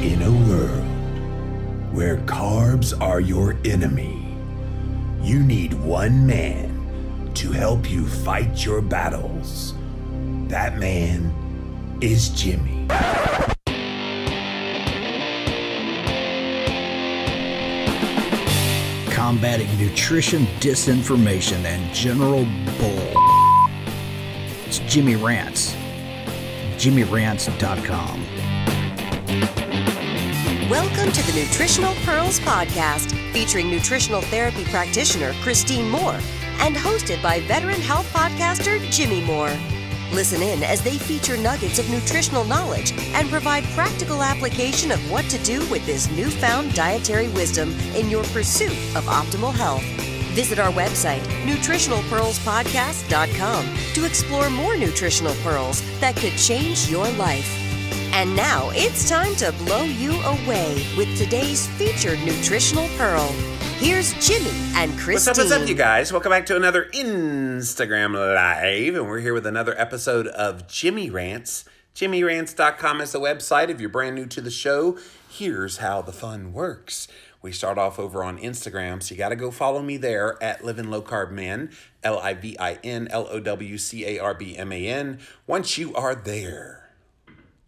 In a world where carbs are your enemy, you need one man to help you fight your battles. That man is Jimmy. Combating nutrition disinformation and general bull. It's Jimmy Rants. JimmyRants.com. Welcome to the Nutritional Pearls Podcast, featuring nutritional therapy practitioner Christine Moore and hosted by veteran health podcaster Jimmy Moore. Listen in as they feature nuggets of nutritional knowledge and provide practical application of what to do with this newfound dietary wisdom in your pursuit of optimal health. Visit our website, nutritionalpearlspodcast.com, to explore more nutritional pearls that could change your life. And now it's time to blow you away with today's featured nutritional pearl. Here's Jimmy and Christine. What's up, you guys? Welcome back to another Instagram Live, and we're here with another episode of Jimmy Rants. JimmyRants.com is the website. If you're brand new to the show, here's how the fun works. We start off over on Instagram, so you got to go follow me there at Living Low Carb Man, LivinLowCarbMan. Once you are there,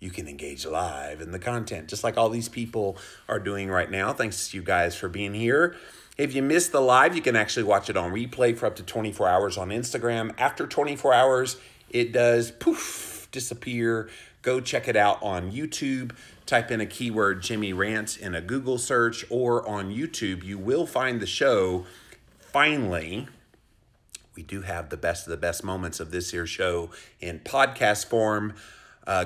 you can engage live in the content, just like all these people are doing right now. Thanks to you guys for being here. If you missed the live, you can actually watch it on replay for up to 24 hours on Instagram. After 24 hours, it does poof, disappear. Go check it out on YouTube. Type in a keyword Jimmy Rants in a Google search, or on YouTube, you will find the show. Finally, we do have the best of the best moments of this here show in podcast form.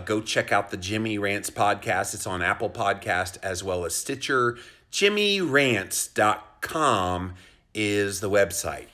Go check out the Jimmy Rants podcast. It's on Apple Podcast as well as Stitcher. JimmyRants.com is the website.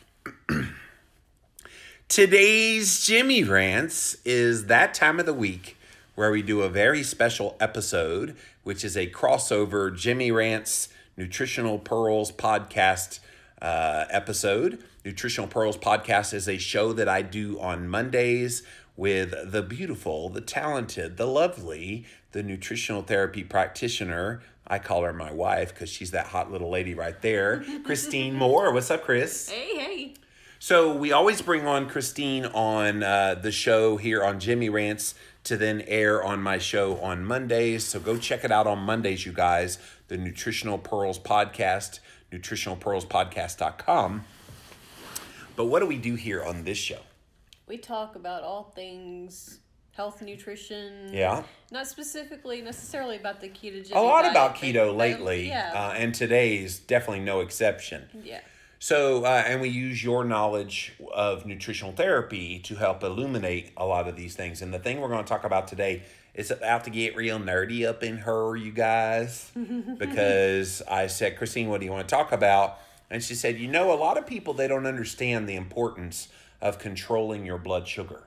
Today's Jimmy Rants is that time of the week where we do a very special episode, which is a crossover Jimmy Rants Nutritional Pearls podcast episode. Nutritional Pearls podcast is a show that I do on Mondays with the beautiful, the talented, the lovely, the nutritional therapy practitioner. I call her my wife because she's that hot little lady right there. Christine Moore. What's up, Chris? Hey. So we always bring on Christine on the show here on Jimmy Rants to then air on my show on Mondays. So go check it out on Mondays, you guys. The Nutritional Pearls Podcast, nutritionalpearlspodcast.com. But what do we do here on this show? We talk about all things health, nutrition. Yeah. Not specifically necessarily about the ketogenic A lot diet, about keto lately. Yeah. And today's definitely no exception. Yeah. So, and we use your knowledge of nutritional therapy to help illuminate a lot of these things. And the thing we're going to talk about today is about to get real nerdy up in her, you guys. Because I said, Christine, what do you want to talk about? And she said, a lot of people, they don't understand the importance of controlling your blood sugar.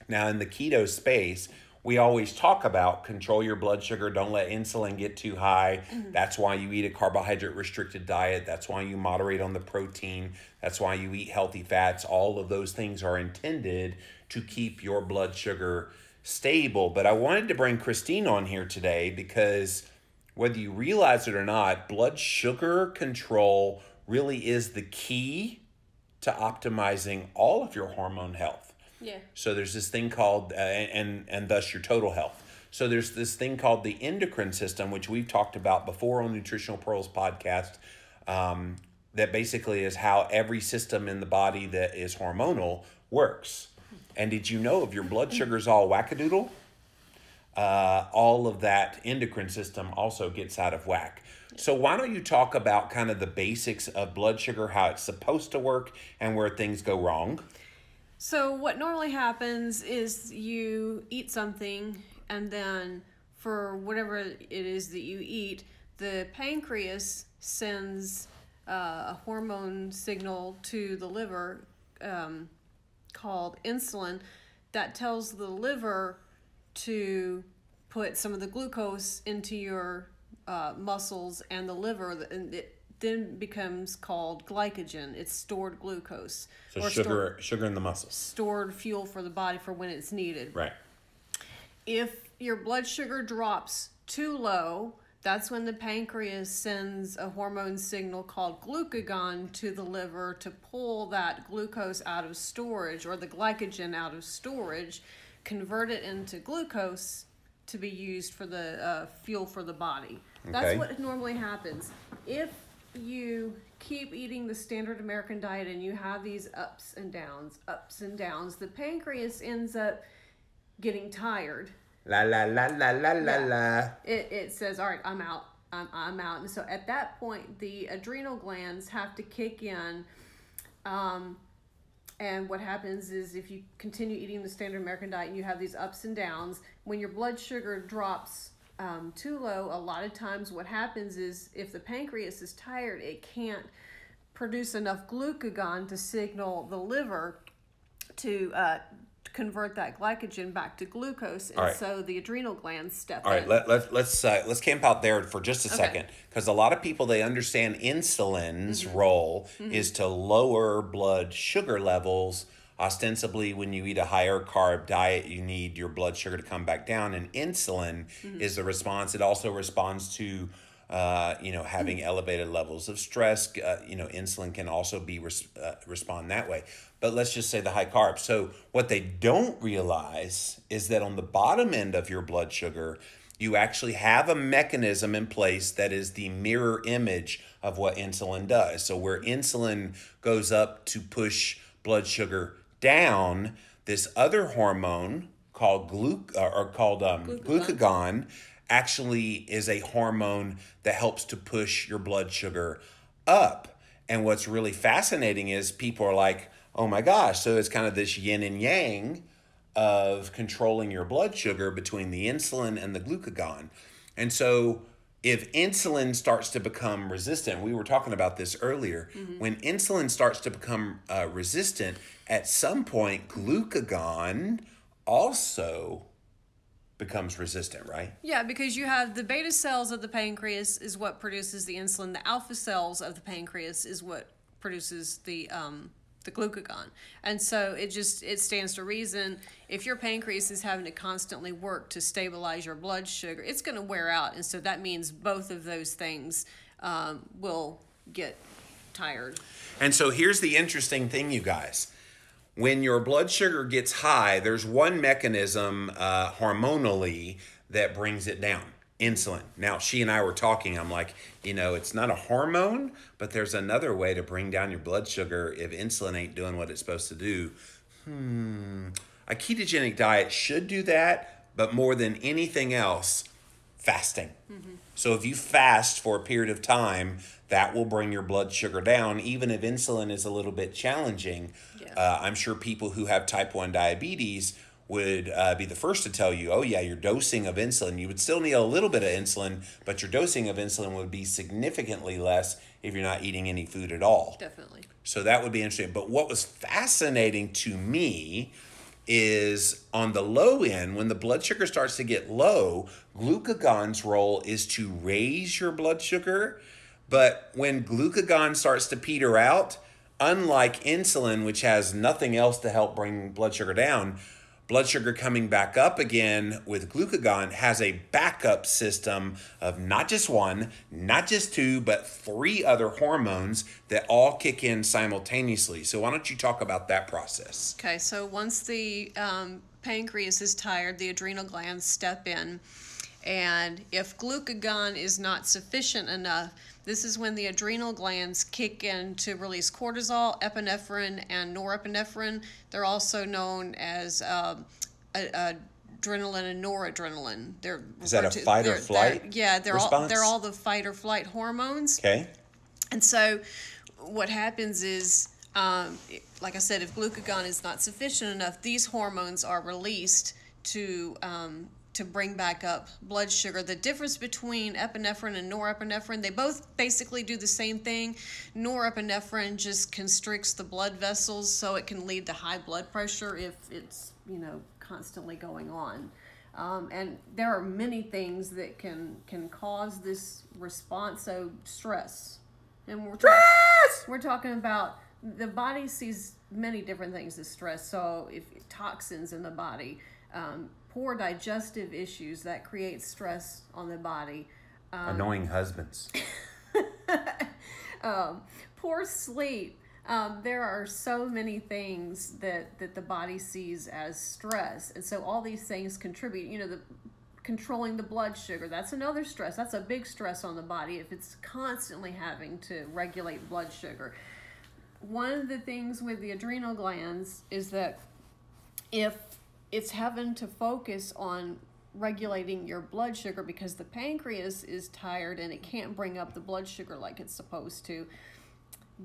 Now, in the keto space, we always talk about control your blood sugar. Don't let insulin get too high. That's why you eat a carbohydrate-restricted diet. That's why you moderate on the protein. That's why you eat healthy fats. All of those things are intended to keep your blood sugar stable. But I wanted to bring Christine on here today because whether you realize it or not, blood sugar control really is the key to optimizing all of your hormone health. Yeah. So there's this thing called, and thus your total health. So there's this thing called the endocrine system, which we've talked about before on Nutritional Pearls podcast, that basically is how every system in the body that is hormonal works. And did you know if your blood sugar's all wackadoodle, all of that endocrine system also gets out of whack. So why don't you talk about kind of the basics of blood sugar, how it's supposed to work, and where things go wrong? So what normally happens is you eat something, and then for whatever it is that you eat, the pancreas sends a hormone signal to the liver called insulin that tells the liver to put some of the glucose into your muscles and the liver, and it then becomes called glycogen. It's stored glucose. So sugar in the muscles. Stored fuel for the body for when it's needed. Right. If your blood sugar drops too low, that's when the pancreas sends a hormone signal called glucagon to the liver to pull that glucose out of storage, or the glycogen out of storage, convert it into glucose to be used for the fuel for the body. That's Okay. what normally happens. If you keep eating the standard American diet and you have these ups and downs, the pancreas ends up getting tired. La la la la la la la. It says, all right, I'm out. I'm out. And so at that point, the adrenal glands have to kick in. And what happens is, if you continue eating the standard American diet and you have these ups and downs, when your blood sugar drops too low, a lot of times what happens is, if the pancreas is tired, it can't produce enough glucagon to signal the liver to convert that glycogen back to glucose, and right. so the adrenal glands step All right, in. let's camp out there for just a second, because a lot of people, they understand insulin's role is to lower blood sugar levels. Ostensibly, when you eat a higher carb diet, you need your blood sugar to come back down, and insulin is the response. It also responds to having elevated levels of stress. Insulin can also be respond that way. But let's just say the high carbs. So what they don't realize is that on the bottom end of your blood sugar, you actually have a mechanism in place that is the mirror image of what insulin does. So where insulin goes up to push blood sugar down, this other hormone called glucagon actually is a hormone that helps to push your blood sugar up. And what's really fascinating is people are like, oh my gosh, so it's kind of this yin and yang of controlling your blood sugar between the insulin and the glucagon. And so if insulin starts to become resistant, we were talking about this earlier, when insulin starts to become resistant, at some point glucagon also becomes resistant, right? Yeah, because you have the beta cells of the pancreas is what produces the insulin. The alpha cells of the pancreas is what produces the glucagon. And so it stands to reason, if your pancreas is having to constantly work to stabilize your blood sugar, it's going to wear out. And so that means both of those things will get tired. And so here's the interesting thing, you guys. When your blood sugar gets high, there's one mechanism hormonally that brings it down. Insulin. Now, she and I were talking. I'm like, it's not a hormone, but there's another way to bring down your blood sugar if insulin ain't doing what it's supposed to do. A ketogenic diet should do that, but more than anything else, fasting. So if you fast for a period of time, that will bring your blood sugar down, even if insulin is a little bit challenging. Yeah. I'm sure people who have type 1 diabetes would be the first to tell you, oh yeah, your dosing of insulin, you would still need a little bit of insulin, but your dosing of insulin would be significantly less if you're not eating any food at all. Definitely. So that would be interesting. But what was fascinating to me is on the low end, when the blood sugar starts to get low, glucagon's role is to raise your blood sugar. But when glucagon starts to peter out, unlike insulin, which has nothing else to help bring blood sugar down, blood sugar coming back up again with glucagon has a backup system of not just one, not just two, but 3 other hormones that all kick in simultaneously. So why don't you talk about that process? Okay, so once the pancreas is tired, the adrenal glands step in. And if glucagon is not sufficient enough, this is when the adrenal glands kick in to release cortisol, epinephrine, and norepinephrine. They're also known as adrenaline and noradrenaline. Is that a fight or flight? They're response? all the fight or flight hormones. Okay. And so what happens is, like I said, if glucagon is not sufficient enough, these hormones are released to bring back up blood sugar. The difference between epinephrine and norepinephrine, they both basically do the same thing. Norepinephrine just constricts the blood vessels, so it can lead to high blood pressure if it's, constantly going on. And there are many things that can cause this response. So stress. And we're talking about, the body sees many different things as stress. So if toxins in the body, poor digestive issues that create stress on the body. Annoying husbands. Poor sleep. There are so many things that the body sees as stress. And so all these things contribute. You know, controlling the blood sugar, that's another stress. That's a big stress on the body if it's constantly having to regulate blood sugar. One of the things with the adrenal glands is that if it's having to focus on regulating your blood sugar because the pancreas is tired and it can't bring up the blood sugar like it's supposed to,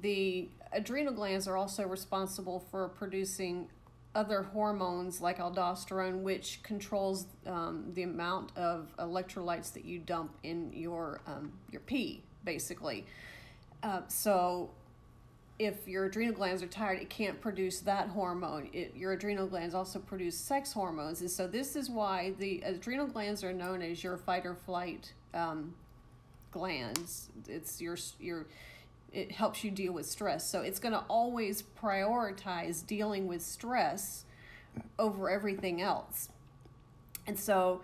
the adrenal glands are also responsible for producing other hormones like aldosterone, which controls the amount of electrolytes that you dump in your pee, basically. So if your adrenal glands are tired, it can't produce that hormone. Your adrenal glands also produce sex hormones. And so this is why the adrenal glands are known as your fight or flight glands. It's it helps you deal with stress. So it's going to always prioritize dealing with stress over everything else. And so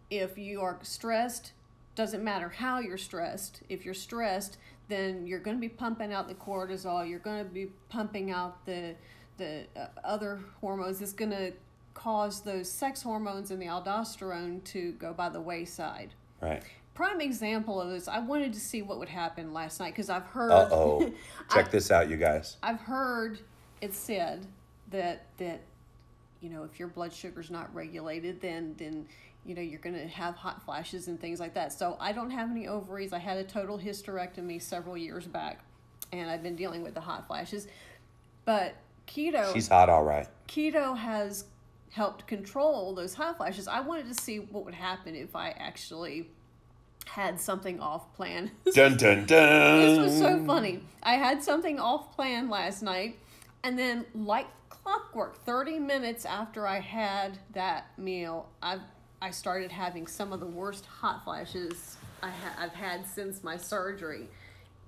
if you are stressed, doesn't matter how you're stressed. If you're stressed, then you're going to be pumping out the cortisol. You're going to be pumping out the other hormones. It's going to cause those sex hormones and the aldosterone to go by the wayside. Right. Prime example of this, I wanted to see what would happen last night because I've heard... Uh-oh. Check this out, you guys. I've heard it said that you know, if your blood sugar's not regulated, then you know, you're going to have hot flashes and things like that. So I don't have any ovaries. I had a total hysterectomy several years back, and I've been dealing with the hot flashes. But keto... She's hot, all right. Keto has helped control those hot flashes. I wanted to see what would happen if I actually had something off plan. Dun, dun, dun. This was so funny. I had something off plan last night, and then like clockwork, 30 minutes after I had that meal, I started having some of the worst hot flashes I've had since my surgery.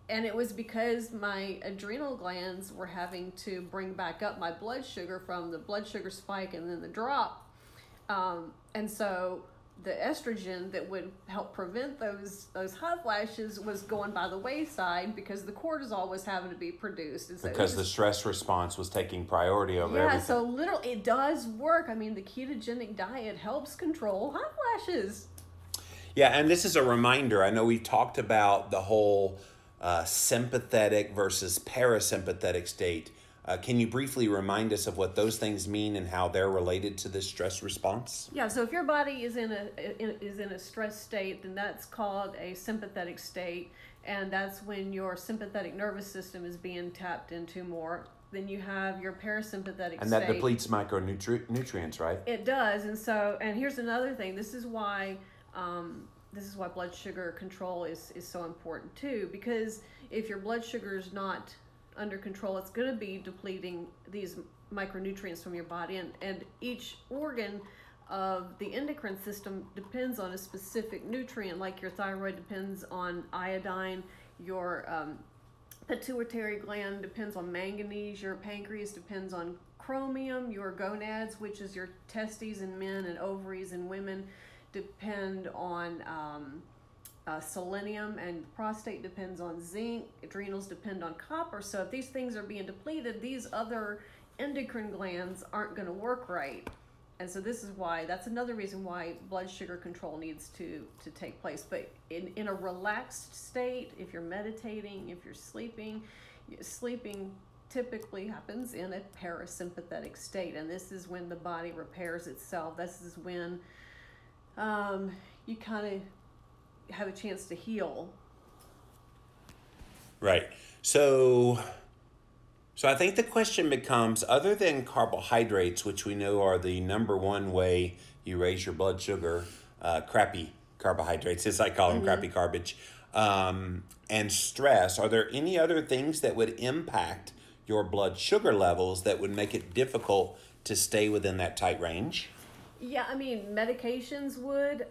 And it was because my adrenal glands were having to bring back up my blood sugar from the blood sugar spike and then the drop. And so the estrogen that would help prevent those hot flashes was going by the wayside because the cortisol was having to be produced. And so because the stress response was taking priority over everything. Yeah, so literally it does work. I mean, the ketogenic diet helps control hot flashes. Yeah, and this is a reminder. I know we've talked about the whole sympathetic versus parasympathetic state. Can you briefly remind us of what those things mean and how they're related to this stress response? Yeah, so if your body is in a stress state, then that's called a sympathetic state, and that's when your sympathetic nervous system is being tapped into more. Then you have your parasympathetic and state. that depletes micronutrients, right? It does, and here's another thing. This is why blood sugar control is so important too, because if your blood sugar is not under control, it's going to be depleting these micronutrients from your body, and each organ of the endocrine system depends on a specific nutrient. Like your thyroid depends on iodine, your pituitary gland depends on manganese, your pancreas depends on chromium, your gonads, which is your testes in men and ovaries in women, depend on selenium, and prostate depends on zinc, adrenals depend on copper. So if these things are being depleted, these other endocrine glands aren't going to work right. And so this is why, that's another reason why blood sugar control needs to take place. But in a relaxed state, if you're meditating, if you're sleeping typically happens in a parasympathetic state. And this is when the body repairs itself. This is when you kind of have a chance to heal. Right. So I think the question becomes, other than carbohydrates, which we know are the number one way you raise your blood sugar, crappy carbohydrates, as I call them, crappy garbage, and stress, are there any other things that would impact your blood sugar levels that would make it difficult to stay within that tight range? Yeah, I mean, medications would.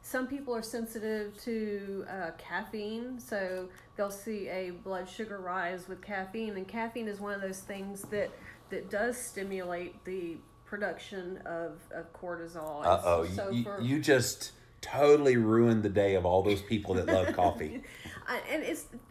Some people are sensitive to caffeine, so they'll see a blood sugar rise with caffeine. And caffeine is one of those things that does stimulate the production of cortisol. Uh-oh, So you just totally ruined the day of all those people that love coffee. And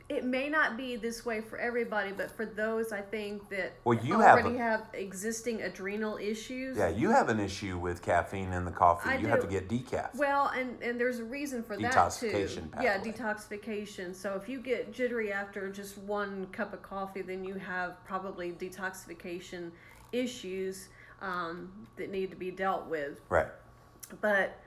it may not be this way for everybody, but for those, I think, that you already have existing adrenal issues. Yeah, you have an issue with caffeine in the coffee. I you do. have to get decaf. Well, and there's a reason for that too. Detoxification pathway. Yeah, detoxification. So if you get jittery after just one cup of coffee, then you have probably detoxification issues that need to be dealt with. Right. But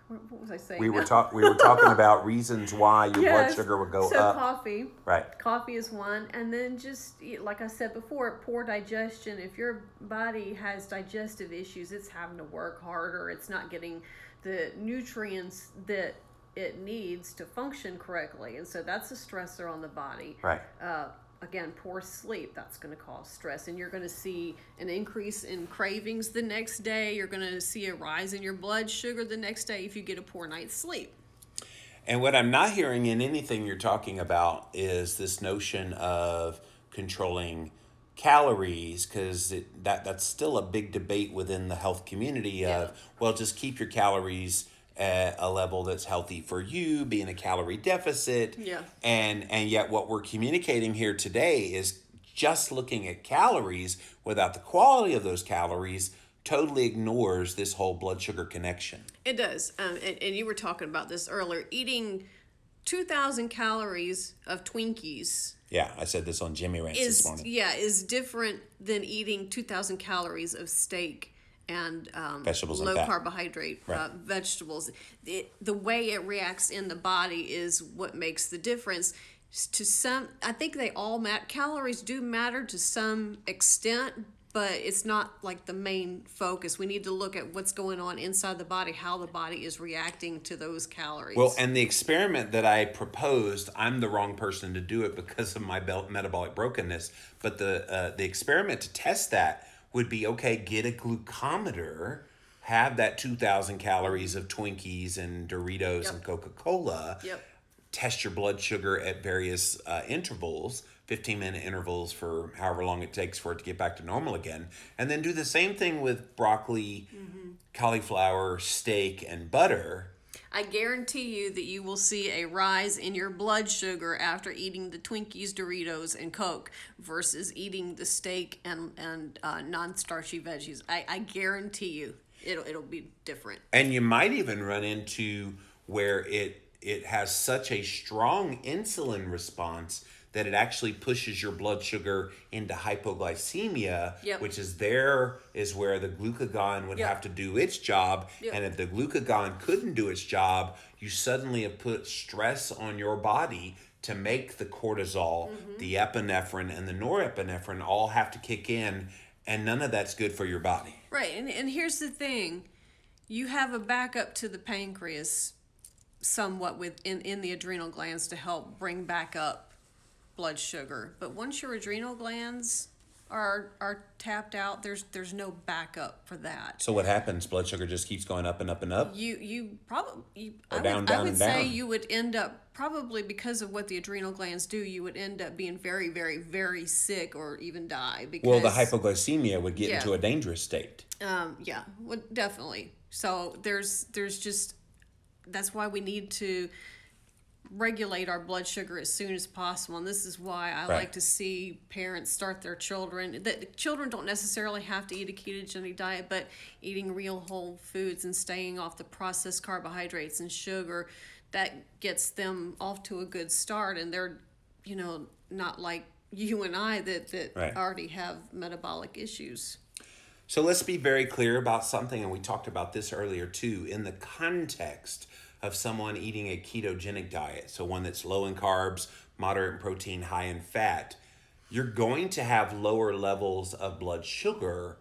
what was I saying? We were talking about reasons why your blood sugar would go up. So coffee. Right. Coffee is one. And then just, like I said before, poor digestion. If your body has digestive issues, it's having to work harder. It's not getting the nutrients that it needs to function correctly. And so that's a stressor on the body. Right. Again, poor sleep, that's going to cause stress. And you're going to see an increase in cravings the next day. You're going to see a rise in your blood sugar the next day if you get a poor night's sleep. And what I'm not hearing in anything you're talking about is this notion of controlling calories, because that's still a big debate within the health community of, well, just keep your calories at a level that's healthy for you, be in a calorie deficit. Yeah. And yet what we're communicating here today is just looking at calories without the quality of those calories totally ignores this whole blood sugar connection. It does. And you were talking about this earlier. Eating 2,000 calories of Twinkies. Yeah, I said this on Jimmy Rants this morning. Yeah, is different than eating 2,000 calories of steak and vegetables low and fat. Carbohydrate vegetables. The way it reacts in the body is what makes the difference. To some, I think they all matter. Calories do matter to some extent, but it's not like the main focus. We need to look at what's going on inside the body, how the body is reacting to those calories. Well, and the experiment that I proposed, I'm the wrong person to do it because of my metabolic brokenness, but the experiment to test that would be, okay, get a glucometer, have that 2,000 calories of Twinkies and Doritos and Coca-Cola, test your blood sugar at various intervals, 15-minute intervals for however long it takes for it to get back to normal again, and then do the same thing with broccoli, cauliflower, steak, and butter. I guarantee you that you will see a rise in your blood sugar after eating the Twinkies, Doritos, and Coke versus eating the steak and non-starchy veggies. I guarantee you it'll be different. And you might even run into where it has such a strong insulin response that it actually pushes your blood sugar into hypoglycemia, which is where the glucagon would have to do its job. And if the glucagon couldn't do its job, you suddenly have put stress on your body to make the cortisol, the epinephrine, and the norepinephrine all have to kick in, and none of that's good for your body. Right, and here's the thing. You have a backup to the pancreas somewhat in the adrenal glands to help bring back up blood sugar, but once your adrenal glands are tapped out, there's no backup for that. So what happens? Blood sugar just keeps going up and up and up. You probably I would say you would end up, probably because of what the adrenal glands do, you would end up being very, very, very sick or even die. Because, well, the hypoglycemia would get into a dangerous state. Yeah, well, definitely. So there's just, that's why we need to regulate our blood sugar as soon as possible, and this is why I like to see parents start their children. That children don't necessarily have to eat a ketogenic diet, but eating real whole foods and staying off the processed carbohydrates and sugar, that gets them off to a good start, and they're not like you and I that already have metabolic issues. So let's be very clear about something, and we talked about this earlier too, in the context of someone eating a ketogenic diet, so one that's low in carbs, moderate in protein, high in fat, you're going to have lower levels of blood sugar,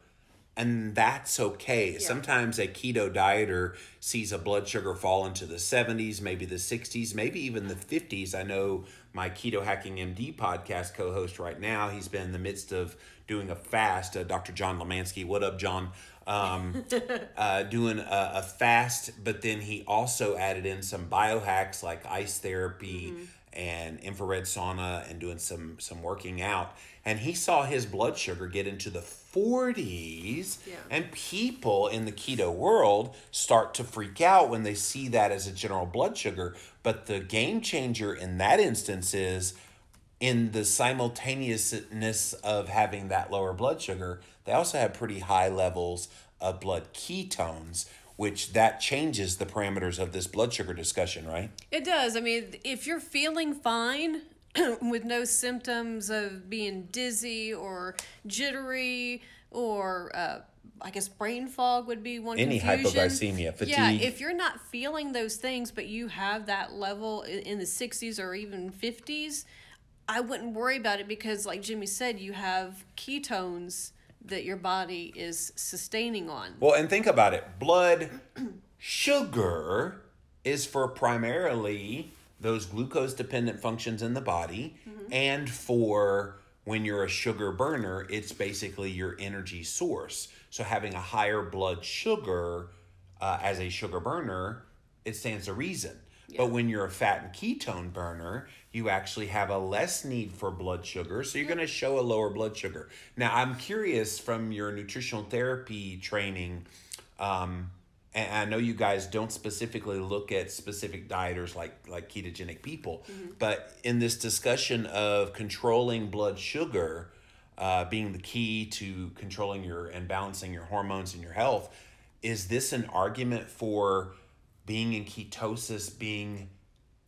and that's okay. Yeah. Sometimes a keto dieter sees a blood sugar fall into the 70s, maybe the 60s, maybe even the 50s. I know my Keto Hacking MD podcast co-host right now, he's been in the midst of doing a fast, Dr. John Lemansky. What up, John? Doing a fast, but then he also added in some biohacks like ice therapy and infrared sauna and doing some working out, and he saw his blood sugar get into the 40s. Yeah. And people in the keto world start to freak out when they see that as a general blood sugar. But the game changer in that instance is, in the simultaneousness of having that lower blood sugar, they also have pretty high levels of blood ketones, which that changes the parameters of this blood sugar discussion, right? It does. I mean, if you're feeling fine with no symptoms of being dizzy or jittery or I guess brain fog would be one Any confusion. hypoglycemia, fatigue. Yeah, if you're not feeling those things, but you have that level in the 60s or even 50s, I wouldn't worry about it, because like Jimmy said, you have ketones that your body is sustaining on. Well, and think about it. Blood sugar is for primarily those glucose-dependent functions in the body, and for when you're a sugar burner, it's basically your energy source. So having a higher blood sugar as a sugar burner, it stands to reason. Yeah. But when you're a fat and ketone burner, you actually have a less need for blood sugar, so you're going to show a lower blood sugar. Now, I'm curious, from your nutritional therapy training, and I know you guys don't specifically look at specific dieters like ketogenic people, but in this discussion of controlling blood sugar being the key to controlling and balancing your hormones and your health, is this an argument for being in ketosis being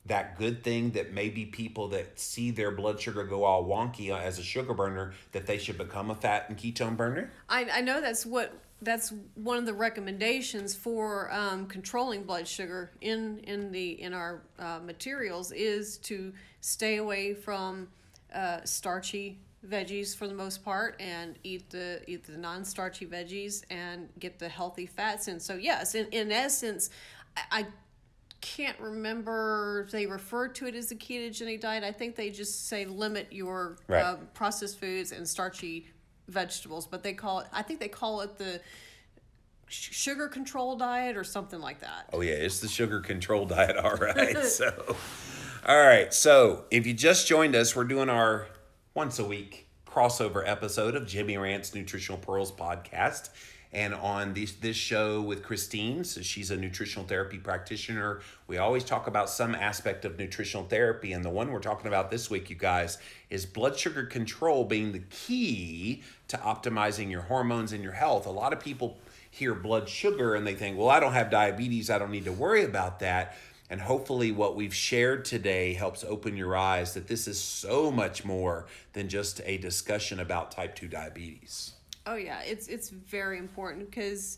that good thing, that maybe people that see their blood sugar go all wonky as a sugar burner, that they should become a fat and ketone burner? I know that's one of the recommendations for controlling blood sugar in our materials, is to stay away from starchy veggies for the most part, and eat the non-starchy veggies and get the healthy fats in. So yes, in essence, I can't remember if they refer to it as a ketogenic diet. I think they just say limit your processed foods and starchy vegetables, but I think they call it the sugar control diet or something like that. Oh yeah, it's the sugar control diet. All right. All right. So if you just joined us, we're doing our once a week crossover episode of Jimmy Rant's Nutritional Pearls podcast. And on this show with Christine, so she's a nutritional therapy practitioner, we always talk about some aspect of nutritional therapy. And the one we're talking about this week, you guys, is blood sugar control being the key to optimizing your hormones and your health. A lot of people hear blood sugar and they think, well, I don't have diabetes, I don't need to worry about that. And hopefully what we've shared today helps open your eyes that this is so much more than just a discussion about type 2 diabetes. Oh yeah, it's very important, because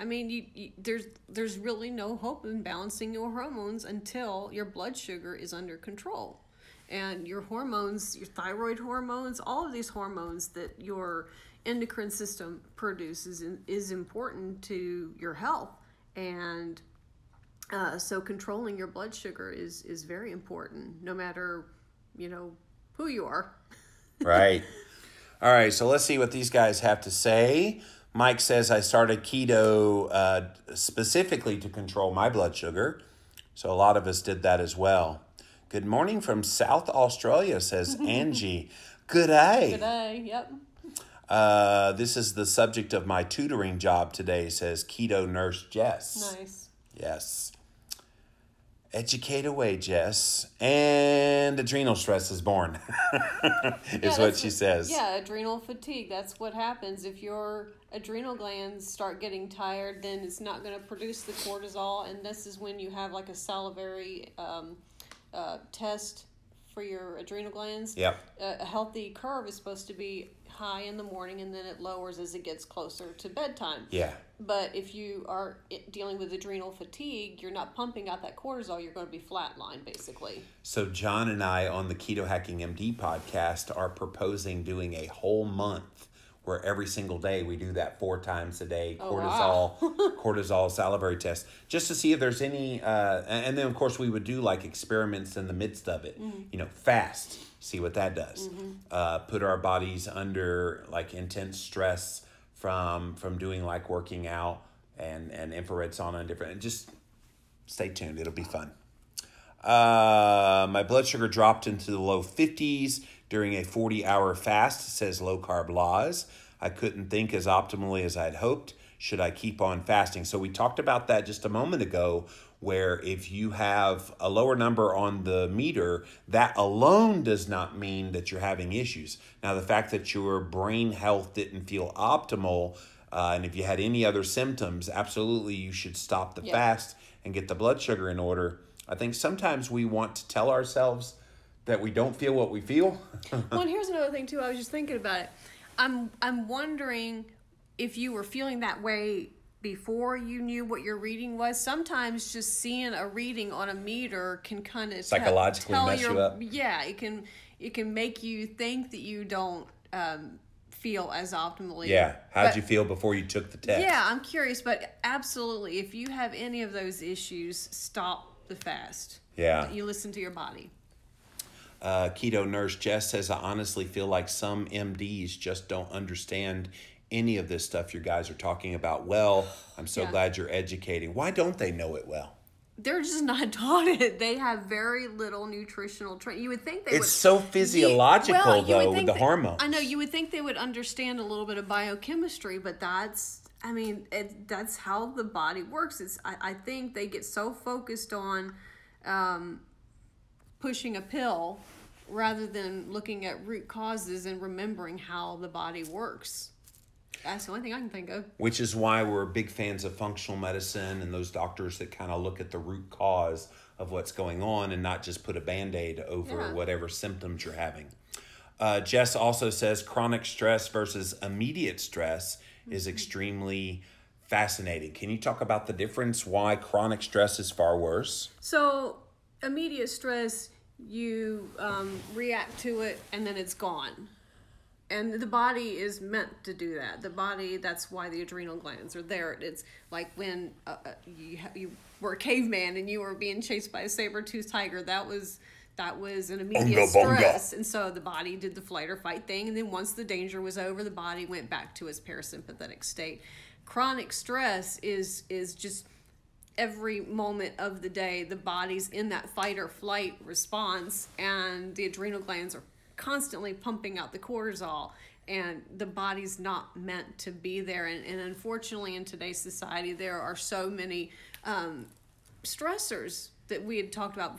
I mean, there's really no hope in balancing your hormones until your blood sugar is under control. And your hormones, your thyroid hormones, all of these hormones that your endocrine system produces is important to your health. And so controlling your blood sugar is very important, no matter, who you are. Right. All right, so let's see what these guys have to say. Mike says, I started keto specifically to control my blood sugar. So a lot of us did that as well. Good morning from South Australia, says Angie. Good day. Good day, yep. This is the subject of my tutoring job today, says Keto Nurse Jess. Nice. Yes. Educate away, Jess. And adrenal stress is born, is what she says. Yeah, adrenal fatigue. That's what happens. If your adrenal glands start getting tired, then it's not going to produce the cortisol. And this is when you have like a salivary test for your adrenal glands. Yep. A healthy curve is supposed to be high in the morning, and then it lowers as it gets closer to bedtime. Yeah. But if you are dealing with adrenal fatigue, you're not pumping out that cortisol, you're going to be flatlined, basically. So John and I on the Keto Hacking MD podcast are proposing doing a whole month where every single day we do that 4 times a day cortisol salivary test, just to see if there's any, and then of course we would do like experiments in the midst of it, fast, see what that does. Put our bodies under like intense stress from doing like working out and infrared sauna and different, and just stay tuned. It'll be fun. My blood sugar dropped into the low 50s during a 40-hour fast, says Low Carb Laws. I couldn't think as optimally as I'd hoped. Should I keep on fasting? So we talked about that just a moment ago, where if you have a lower number on the meter, that alone does not mean that you're having issues. Now, the fact that your brain health didn't feel optimal, and if you had any other symptoms, absolutely you should stop the fast and get the blood sugar in order. I think sometimes we want to tell ourselves that we don't feel what we feel. Well, and here's another thing too. I was just thinking about it. I'm wondering if you were feeling that way before you knew what your reading was. Sometimes just seeing a reading on a meter can kind of psychologically mess you up. Yeah, it can make you think that you don't feel as optimally. Yeah. How'd you feel before you took the test? Yeah, I'm curious, but absolutely, if you have any of those issues, stop the fast. Yeah. You listen to your body. Keto nurse Jess says, I honestly feel like some MDs just don't understand any of this stuff you guys are talking about. Well, I'm so glad you're educating. Why don't they know it well? They're just not taught it. They have very little nutritional training. You would think they would. It's so physiological, though, with the hormones. I know, you would think they would understand a little bit of biochemistry, but that's how the body works. I think they get so focused on pushing a pill rather than looking at root causes and remembering how the body works. That's the only thing I can think of. Which is why we're big fans of functional medicine and those doctors that kind of look at the root cause of what's going on and not just put a Band-Aid over whatever symptoms you're having. Jess also says chronic stress versus immediate stress is extremely fascinating. Can you talk about the difference, why chronic stress is far worse? So immediate stress, you react to it and then it's gone. And the body is meant to do that. The body, that's why the adrenal glands are there. It's like when you were a caveman and you were being chased by a saber-toothed tiger. That was an immediate stress. And so the body did the flight or fight thing. And then once the danger was over, the body went back to its parasympathetic state. Chronic stress is just every moment of the day, the body's in that fight or flight response, and the adrenal glands are constantly pumping out the cortisol, and the body's not meant to be there. And unfortunately, in today's society, there are so many stressors that we had talked about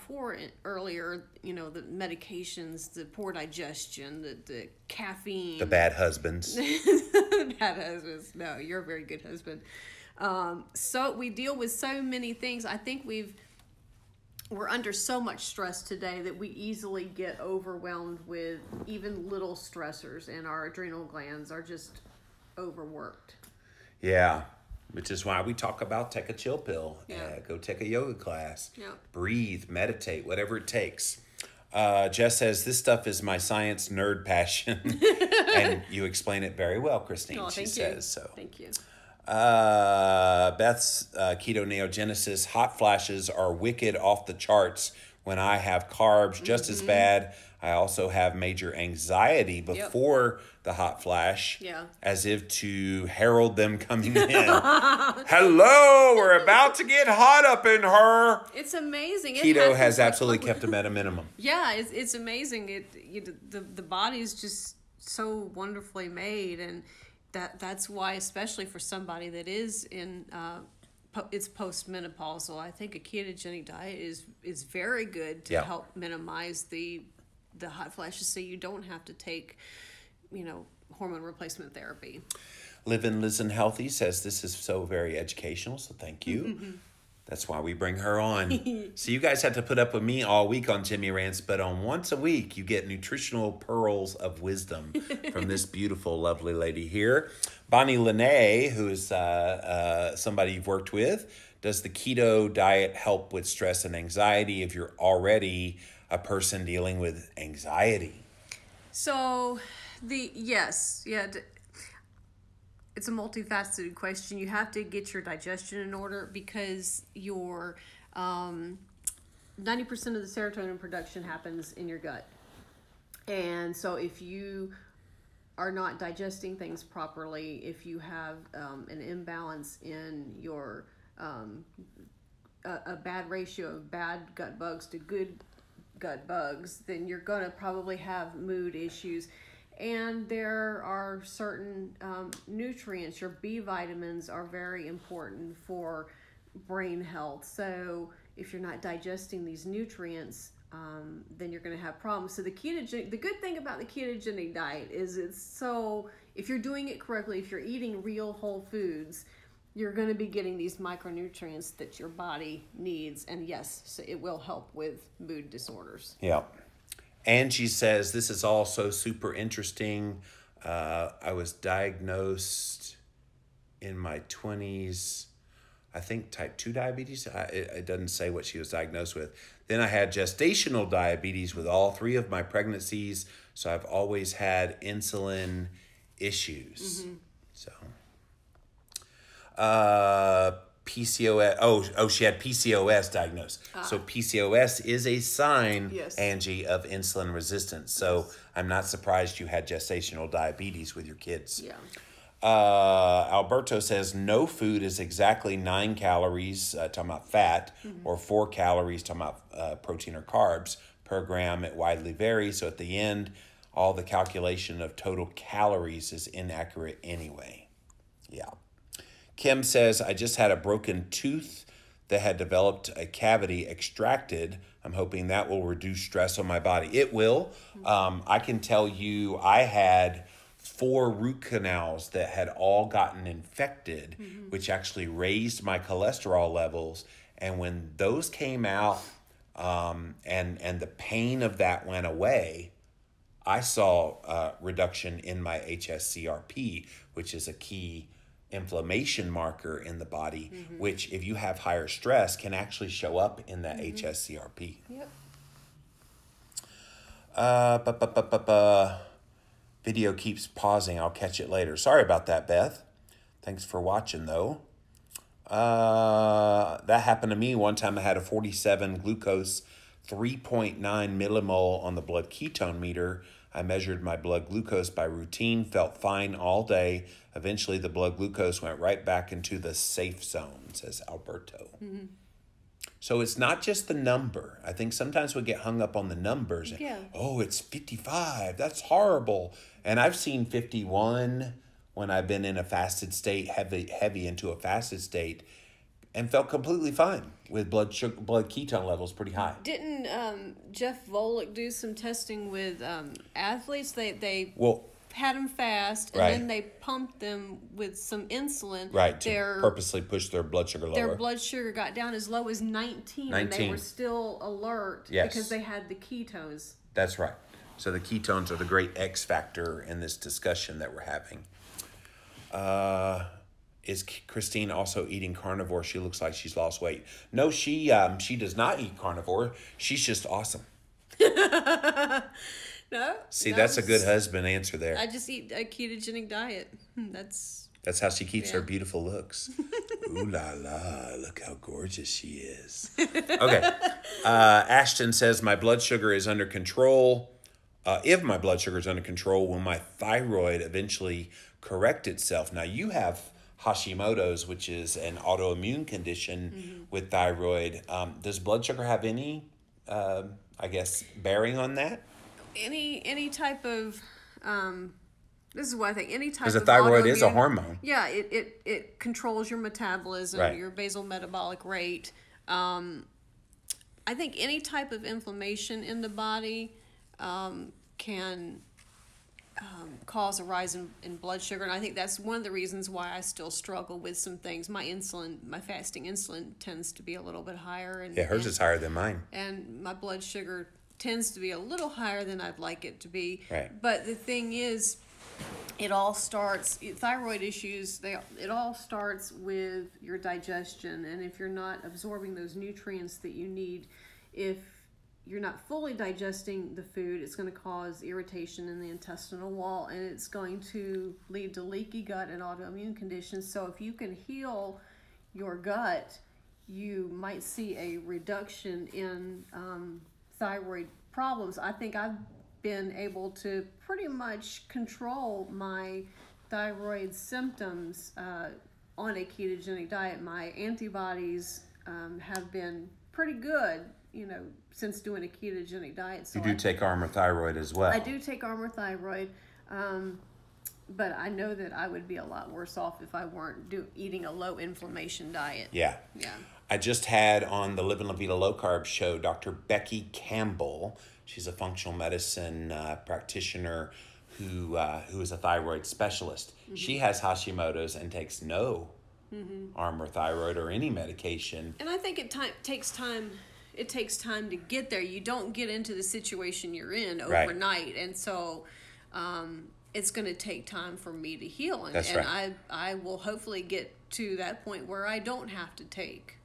earlier, the medications, the poor digestion, the caffeine. The bad husbands. Bad husbands. No, you're a very good husband. So we deal with so many things. I think we're under so much stress today that we easily get overwhelmed with even little stressors, and our adrenal glands are just overworked. Yeah, which is why we talk about take a chill pill, go take a yoga class, breathe, meditate, whatever it takes. Jess says, this stuff is my science nerd passion. And you explain it very well, Christine, she says. So. Thank you. Beth's keto neogenesis, hot flashes are wicked off the charts when I have carbs, just as bad. I also have major anxiety before the hot flash, as if to herald them coming in. Hello, we're about to get hot up in her. It's amazing. Keto has absolutely kept them at a minimum. Yeah, it's amazing. The body is just so wonderfully made, and that's why, especially for somebody that is in it's postmenopausal, I think a ketogenic diet is very good to help minimize the hot flashes, so you don't have to take hormone replacement therapy. Live and Listen Healthy says this is so very educational, so thank you. That's why we bring her on. So you guys have to put up with me all week on Jimmy Rants, but on once a week, you get nutritional pearls of wisdom from this beautiful, lovely lady here. Bonnie Lene, who is somebody you've worked with, does the keto diet help with stress and anxiety if you're already a person dealing with anxiety? So, it's a multifaceted question. You have to get your digestion in order, because your 90% of the serotonin production happens in your gut. And so if you are not digesting things properly, if you have an imbalance in your a bad ratio of bad gut bugs to good gut bugs, then you're going to probably have mood issues. And there are certain nutrients. Your B vitamins are very important for brain health. So if you're not digesting these nutrients, then you're going to have problems. So the good thing about the ketogenic diet is if you're doing it correctly, if you're eating real whole foods, you're going to be getting these micronutrients that your body needs. And yes, so it will help with mood disorders. Yeah. Angie says, this is also super interesting. I was diagnosed in my 20s, I think type 2 diabetes. It doesn't say what she was diagnosed with. Then I had gestational diabetes with all 3 of my pregnancies. So I've always had insulin issues. So, PCOS. She had PCOS diagnosed. So PCOS is a sign, Yes. Angie, of insulin resistance. So I'm not surprised you had gestational diabetes with your kids. Yeah. Alberto says no food is exactly 9 calories, talking about fat, or 4 calories, talking about protein or carbs per gram. It widely varies. So at the end, all the calculation of total calories is inaccurate anyway. Yeah. Kim says, I just had a broken tooth that had developed a cavity extracted. I'm hoping that will reduce stress on my body. It will. I can tell you I had 4 root canals that had all gotten infected, which actually raised my cholesterol levels. And when those came out and the pain of that went away, I saw a reduction in my HSCRP, which is a key inflammation marker in the body, which if you have higher stress can actually show up in that HSCRP. Yep. Video keeps pausing. I'll catch it later. Sorry about that, Beth. Thanks for watching, though. That happened to me one time. I had a 47 glucose, 3.9 millimole on the blood ketone meter. I measured my blood glucose by routine, felt fine all day. Eventually, the blood glucose went right back into the safe zone, says Alberto. So it's not just the number. I think sometimes we get hung up on the numbers. Yeah. Oh, it's 55. That's horrible. And I've seen 51 when I've been in a fasted state, heavy into a fasted state, and felt completely fine with blood ketone levels pretty high. Didn't Jeff Volek do some testing with athletes? They had them fast, and Right. then they pumped them with some insulin. Right, to purposely push their blood sugar lower. Their blood sugar got down as low as 19, and they were still alert because they had the ketones. That's right. So the ketones are the great X factor in this discussion that we're having. Is Christine also eating carnivore? She looks like she's lost weight. No, she does not eat carnivore. She's just awesome. No. See, that's a good husband answer there. I just eat a ketogenic diet. That's how she keeps her beautiful looks. Ooh la la, look how gorgeous she is. Okay. Ashton says, my blood sugar is under control. If my blood sugar is under control, will my thyroid eventually correct itself? Now, you have Hashimoto's, which is an autoimmune condition with thyroid. Does blood sugar have any, bearing on that? any type of this is what I think, any type of because the thyroid is a autoimmune- hormone. Yeah, it controls your metabolism, Right. your basal metabolic rate. I think any type of inflammation in the body can cause a rise in blood sugar, and I think that's one of the reasons why I still struggle with some things. My fasting insulin tends to be a little bit higher, and Yeah, hers is higher than mine. and my blood sugar tends to be a little higher than I'd like it to be. Right. But the thing is, thyroid issues, it all starts with your digestion. And if you're not absorbing those nutrients that you need, if you're not fully digesting the food, it's going to cause irritation in the intestinal wall, and it's going to lead to leaky gut and autoimmune conditions. So if you can heal your gut, you might see a reduction in thyroid problems. I think I've been able to pretty much control my thyroid symptoms on a ketogenic diet. My antibodies have been pretty good, since doing a ketogenic diet. So You do take Armour Thyroid as well. I do take Armour Thyroid, but I know that I would be a lot worse off if I weren't eating a low inflammation diet. Yeah. Yeah. I just had on the Living La Vida Low Carb show Dr. Becky Campbell. She's a functional medicine practitioner who is a thyroid specialist. Mm-hmm. She has Hashimoto's and takes no Armour Thyroid or any medication. And I think it takes time. It takes time to get there. You don't get into the situation you're in overnight, right. And so it's going to take time for me to heal. And, That's right. I will hopefully get to that point where I don't have to take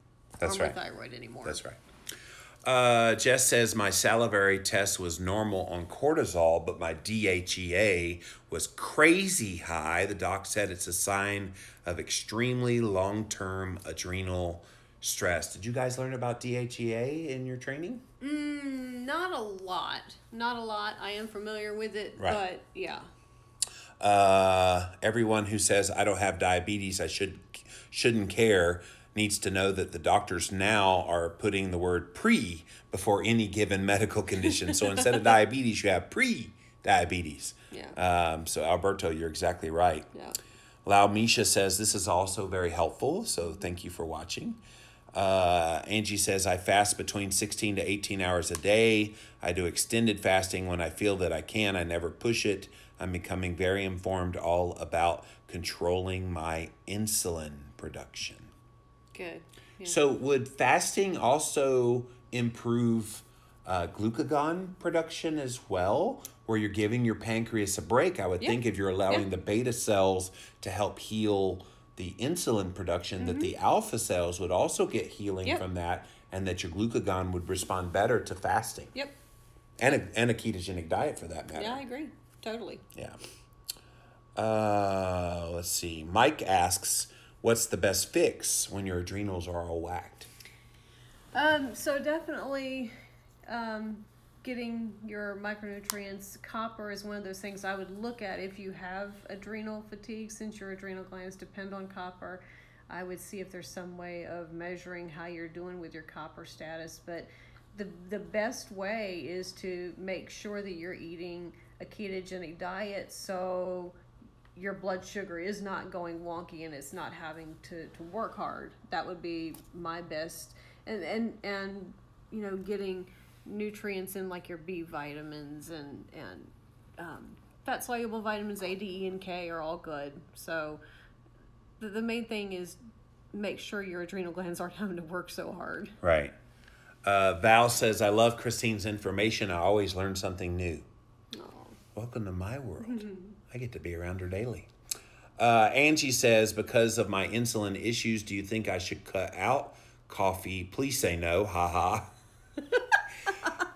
Armour Thyroid anymore. That's right. Jess says, my salivary test was normal on cortisol, but my DHEA was crazy high. The doc said it's a sign of extremely long-term adrenal stress. Did you guys learn about DHEA in your training? Not a lot. Not a lot. I am familiar with it, right. But yeah. Everyone who says I don't have diabetes, I shouldn't care, needs to know that the doctors now are putting the word pre before any given medical condition. So instead of diabetes, you have pre-diabetes. Yeah. So Alberto, you're exactly right. Yeah. Lau Misha says this is also very helpful. So thank you for watching. Angie says, I fast between 16 to 18 hours a day. I do extended fasting when I feel that I can. I never push it. I'm becoming very informed all about controlling my insulin production. Good. Yeah. So would fasting also improve glucagon production as well, where you're giving your pancreas a break? I would think if you're allowing the beta cells to help heal the insulin production, that the alpha cells would also get healing from that, and that your glucagon would respond better to fasting. Yep. And a ketogenic diet for that matter. Yeah, I agree. Totally. Yeah. Let's see. Mike asks, what's the best fix when your adrenals are all whacked? So definitely getting your micronutrients. Copper is one of those things I would look at if you have adrenal fatigue, since your adrenal glands depend on copper. I would see if there's some way of measuring how you're doing with your copper status. But the best way is to make sure that you're eating a ketogenic diet, so your blood sugar is not going wonky and it's not having to work hard. That would be my best. And getting nutrients in, like your B vitamins and fat soluble vitamins A, D, E, and K are all good. So the main thing is make sure your adrenal glands aren't having to work so hard. Right. Val says, I love Christine's information. I always learn something new. Oh. Welcome to my world. I get to be around her daily. Angie says, because of my insulin issues, do you think I should cut out coffee? Please say no. Ha ha.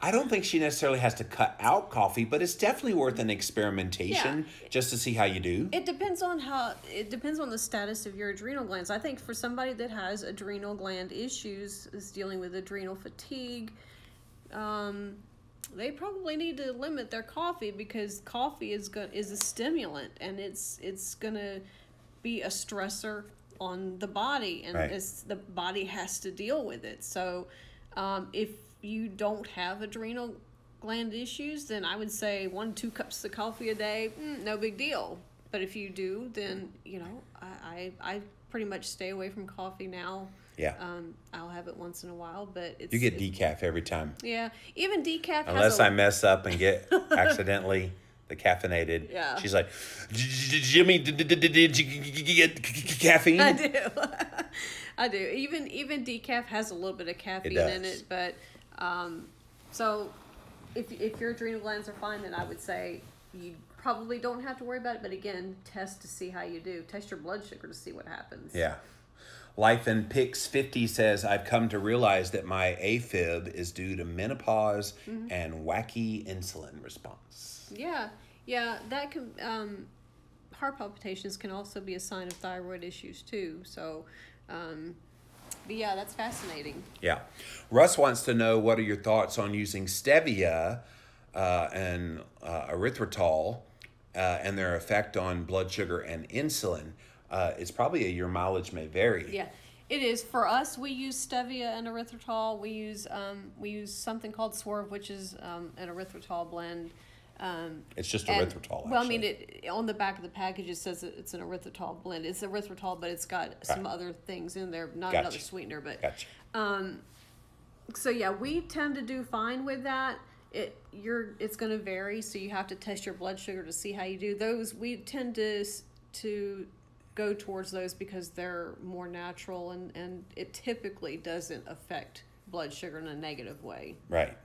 I don't think she necessarily has to cut out coffee, but it's definitely worth an experimentation just to see how you do. It depends on the status of your adrenal glands. I think for somebody that has adrenal gland issues, is dealing with adrenal fatigue, they probably need to limit their coffee, because coffee is a stimulant, and it's gonna be a stressor on the body, and the body has to deal with it. So if you don't have adrenal gland issues, then I would say 1-2 cups of coffee a day, no big deal. But if you do, then I pretty much stay away from coffee now. Yeah. I'll have it once in a while, but you get decaf every time. Yeah, even decaf. Unless I mess up and get accidentally the caffeinated. Yeah. She's like, Jimmy, did you get caffeine? I do. I do. Even decaf has a little bit of caffeine in it, but so if your adrenal glands are fine, then I would say you probably don't have to worry about it. But again, test to see how you do. Test your blood sugar to see what happens. Yeah. Life in Pix 50 says, I've come to realize that my AFib is due to menopause and wacky insulin response. Yeah. That can heart palpitations can also be a sign of thyroid issues too. So, but yeah, that's fascinating. Yeah. Russ wants to know, what are your thoughts on using stevia and erythritol and their effect on blood sugar and insulin? It's probably your mileage may vary. Yeah. It is. For us, we use stevia and erythritol. We use something called Swerve, which is an erythritol blend. It's just erythritol, well, I mean, on the back of the package it says it's an erythritol blend. It's erythritol, but it's got some other things in there, not another sweetener. But so yeah, we tend to do fine with that. It's going to vary, so you have to test your blood sugar to see how you do. Those we tend to go towards those because they're more natural, and it typically doesn't affect blood sugar in a negative way. Right.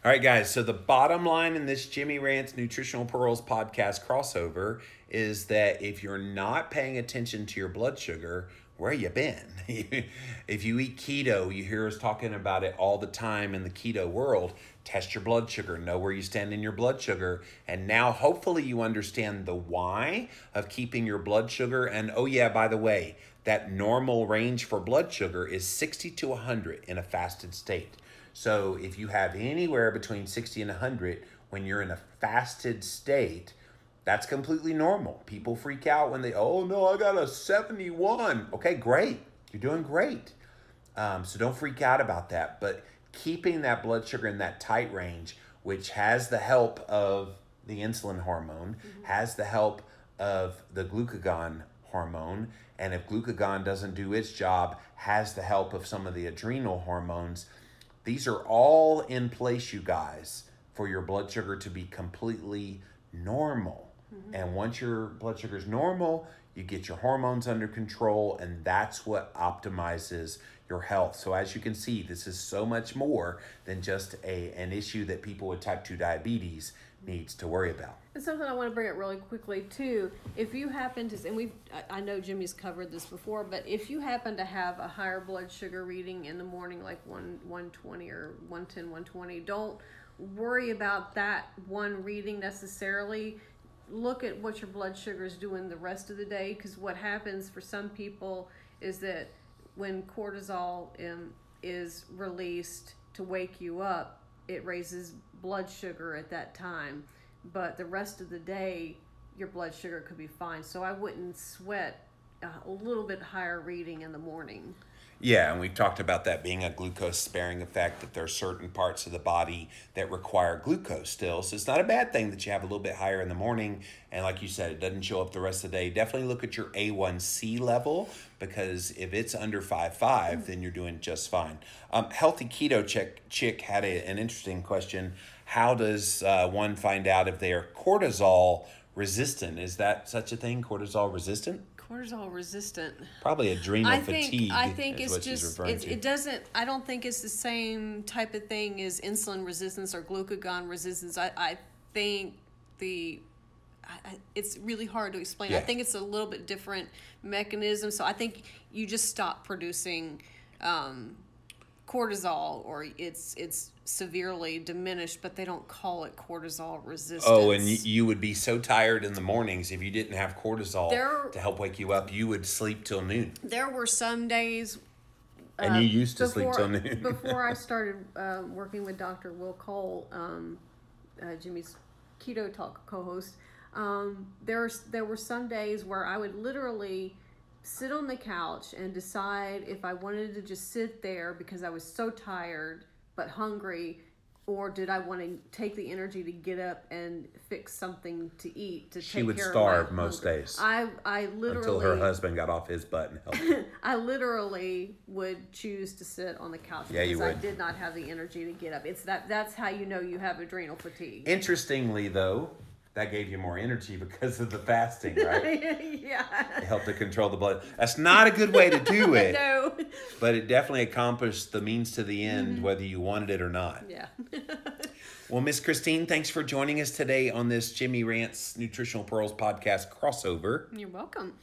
All right, guys, so the bottom line in this Jimmy Rant's Nutritional Pearls podcast crossover is that if you're not paying attention to your blood sugar, where you been? If you eat keto, you hear us talking about it all the time in the keto world. Test your blood sugar, know where you stand in your blood sugar, and now hopefully you understand the why of keeping your blood sugar. And oh yeah, by the way, that normal range for blood sugar is 60 to 100 in a fasted state. So if you have anywhere between 60 and 100 when you're in a fasted state, that's completely normal. People freak out when they, oh no, I got a 71. Okay, great. You're doing great. So don't freak out about that. But keeping that blood sugar in that tight range, which has the help of the insulin hormone, has the help of the glucagon hormone, and if glucagon doesn't do its job, has the help of some of the adrenal hormones. These are all in place, you guys, for your blood sugar to be completely normal. And once your blood sugar is normal, you get your hormones under control, and that's what optimizes your health. So as you can see, this is so much more than just an issue that people with type 2 diabetes needs to worry about. And something I want to bring up really quickly too, if you happen to, and I know Jimmy's covered this before, but if you happen to have a higher blood sugar reading in the morning, like 120 or 110, 120, don't worry about that one reading necessarily. Look at what your blood sugar is doing the rest of the day, because what happens for some people is that when cortisol is released to wake you up, it raises blood sugar at that time, but the rest of the day your blood sugar could be fine. So I wouldn't sweat a little bit higher reading in the morning. Yeah, and we've talked about that being a glucose sparing effect, that there are certain parts of the body that require glucose still. So it's not a bad thing that you have a little bit higher in the morning. And like you said, it doesn't show up the rest of the day. Definitely look at your A1C level, because if it's under 5.5, then you're doing just fine. Healthy Keto Chick had an interesting question. How does one find out if they are cortisol resistant? Is that such a thing, cortisol resistant? Cortisol resistant. Probably adrenal fatigue. I think is it's what she's referring to. it doesn't. I don't think it's the same type of thing as insulin resistance or glucagon resistance. I think it's really hard to explain. Yeah. I think it's a little bit different mechanism. So I think you just stop producing cortisol, or it's severely diminished, but they don't call it cortisol resistance. Oh, and you would be so tired in the mornings if you didn't have cortisol to help wake you up. You would sleep till noon. There were some days, and you used to sleep till noon. before I started working with Dr. Will Cole, Jimmy's Keto Talk co-host. There were some days where I would literally sit on the couch and decide if I wanted to just sit there because I was so tired but hungry, or did I want to take the energy to get up and fix something to eat to take care of my hunger. She would starve most days. I literally, until her husband got off his butt and helped her. I literally would choose to sit on the couch because I did not have the energy to get up. That's how you know you have adrenal fatigue. Interestingly, though, that gave you more energy because of the fasting, right? Yeah. It helped to control the blood. That's not a good way to do it. No. But it definitely accomplished the means to the end, whether you wanted it or not. Yeah. Well, Miss Christine, thanks for joining us today on this Jimmy Rant's Nutritional Pearls podcast crossover. You're welcome.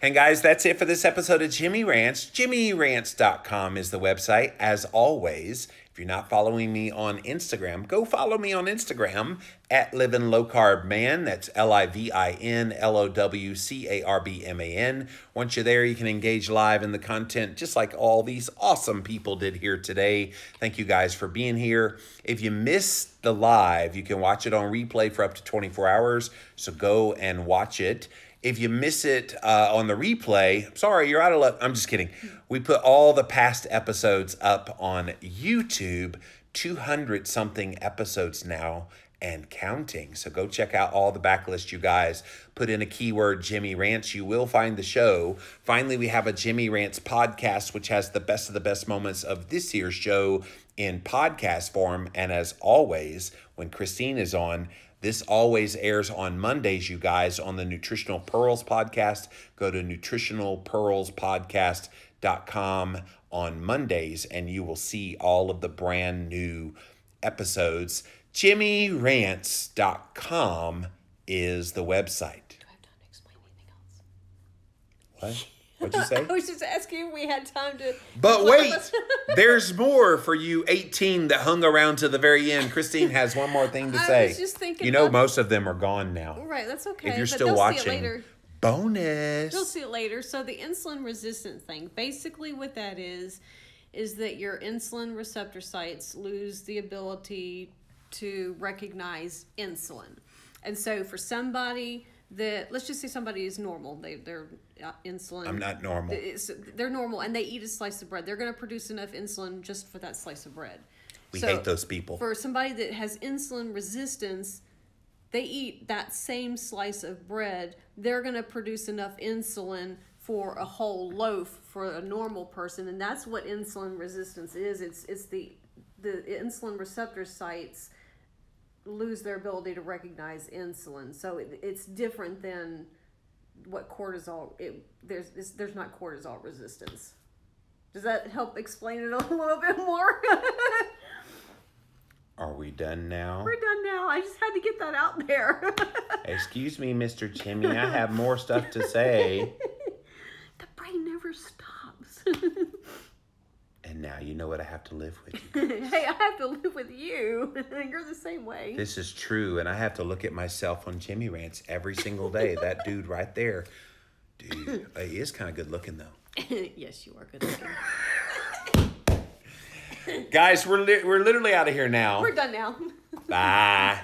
And guys, that's it for this episode of Jimmy Rants. JimmyRants.com is the website. As always, if you're not following me on Instagram, go follow me on Instagram at Livin' Low Carb Man. That's LIVINLOWCARBMAN. Once you're there, you can engage live in the content just like all these awesome people did here today. Thank you guys for being here. If you missed the live, you can watch it on replay for up to 24 hours. So go and watch it. If you miss it on the replay, sorry, you're out of luck. I'm just kidding. We put all the past episodes up on YouTube, 200-something episodes now and counting. So go check out all the backlist, you guys. Put in a keyword, Jimmy Rants. You will find the show. Finally, we have a Jimmy Rants podcast, which has the best of the best moments of this year's show in podcast form. And as always, when Christine is on, this always airs on Mondays, you guys, on the Nutritional Pearls podcast. Go to nutritionalpearlspodcast.com on Mondays, and you will see all of the brand new episodes. JimmyRants.com is the website. Do I have time to explain anything else? What? What'd you say? I was just asking if we had time to... But wait, there's more for you 18 that hung around to the very end. Christine has one more thing to say. I was just thinking... You know, most of them are gone now. Right, that's okay. If you're but still they'll watching, see it later. bonus. You'll see it later. So the insulin resistant thing, basically what that is that your insulin receptor sites lose the ability to recognize insulin. And so for somebody that, let's just say somebody is normal, they're insulin. I'm not normal. They're normal and they eat a slice of bread. They're going to produce enough insulin just for that slice of bread. We hate those people. For somebody that has insulin resistance, they eat that same slice of bread. They're going to produce enough insulin for a whole loaf for a normal person, and that's what insulin resistance is. It's the insulin receptor sites lose their ability to recognize insulin. So it's different than what cortisol. There's not cortisol resistance. Does that help explain it a little bit more? Are we done now? We're done now. I just had to get that out there. Excuse me, Mr. Jimmy. I have more stuff to say. The brain never stops. And now you know what I have to live with you. Hey, I have to live with you. You're the same way. This is true, and I have to look at myself on Jimmy Rants every single day. That dude right there. Dude, he is kind of good looking, though. Yes, you are good looking. Guys, we're literally out of here now. We're done now. Bye.